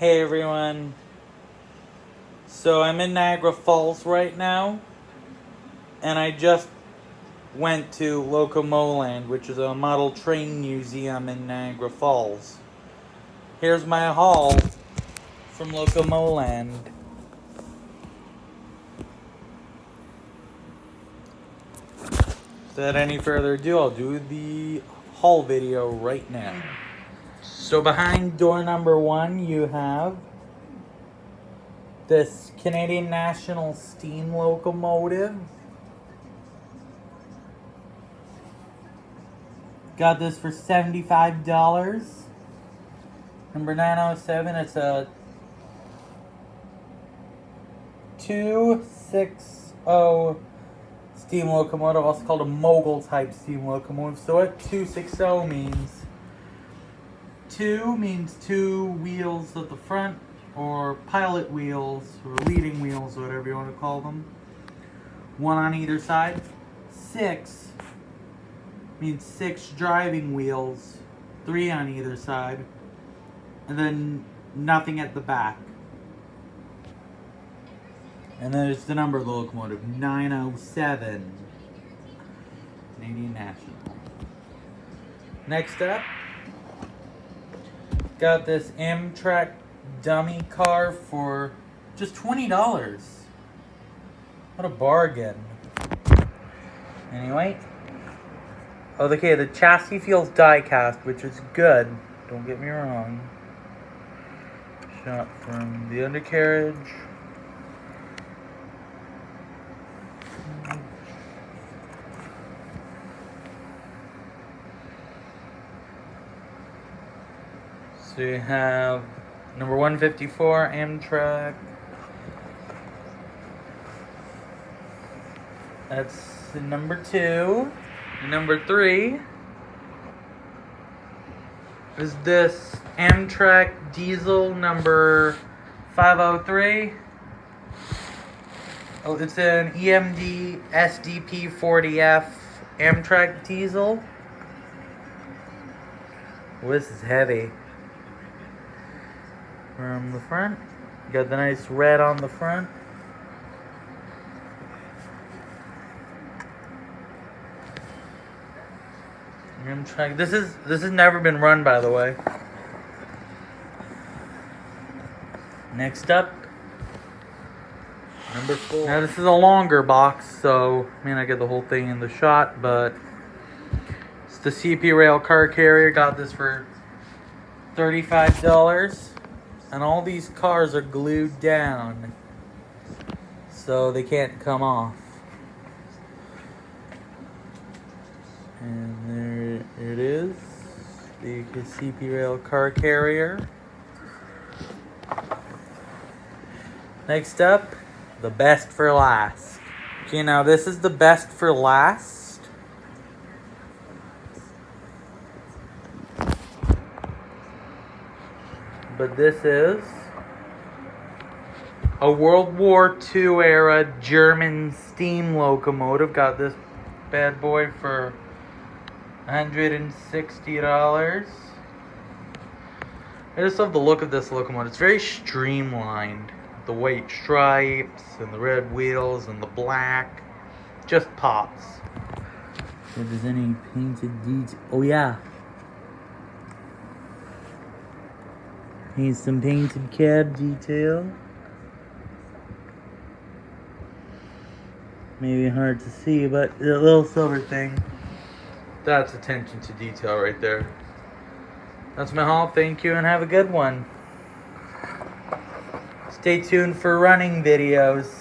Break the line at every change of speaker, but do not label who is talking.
Hey everyone. So I'm in Niagara Falls right now, and I just went to Locomoland, which is a model train museum in Niagara Falls. Here's my haul from Locomoland. Without any further ado, I'll do the haul video right now. So behind door number 1, you have this Canadian National Steam locomotive. Got this for $75. Number 907, it's a 260 steam locomotive, also called a mogul type steam locomotive. So what 260 means? 2 means 2 wheels at the front, or pilot wheels, or leading wheels, or whatever you want to call them. 1 on either side. 6 means 6 driving wheels, 3 on either side, and then nothing at the back. And then it's the number of the locomotive, 907, Canadian National. Next up, got this Amtrak dummy car for just $20. What a bargain. Anyway. Okay, the chassis feels die-cast, which is good. Don't get me wrong. Shot from the undercarriage. So you have number 154, Amtrak. That's number 2. Number 3 is this Amtrak diesel number 503. Oh, it's an EMD SDP 40F Amtrak diesel. Oh, this is heavy. From the front, got the nice red on the front. Amtrak. This has never been run, by the way. Next up, number 4. Now this is a longer box, so I mean I get the whole thing in the shot, but it's the CP Rail car carrier. Got this for $35. And all these cars are glued down, so they can't come off. And there it is, the CP Rail car carrier. Next up, the best for last. Okay, now this is the best for last. But this is a World War II era German steam locomotive. Got this bad boy for $160. I just love the look of this locomotive. It's very streamlined. The white stripes and the red wheels and the black. Just pops. If there's any painted detail. Oh yeah. Here's some painted cab detail. Maybe hard to see, but the little silver thing, that's attention to detail right there. That's my haul. Thank you and have a good one. Stay tuned for running videos.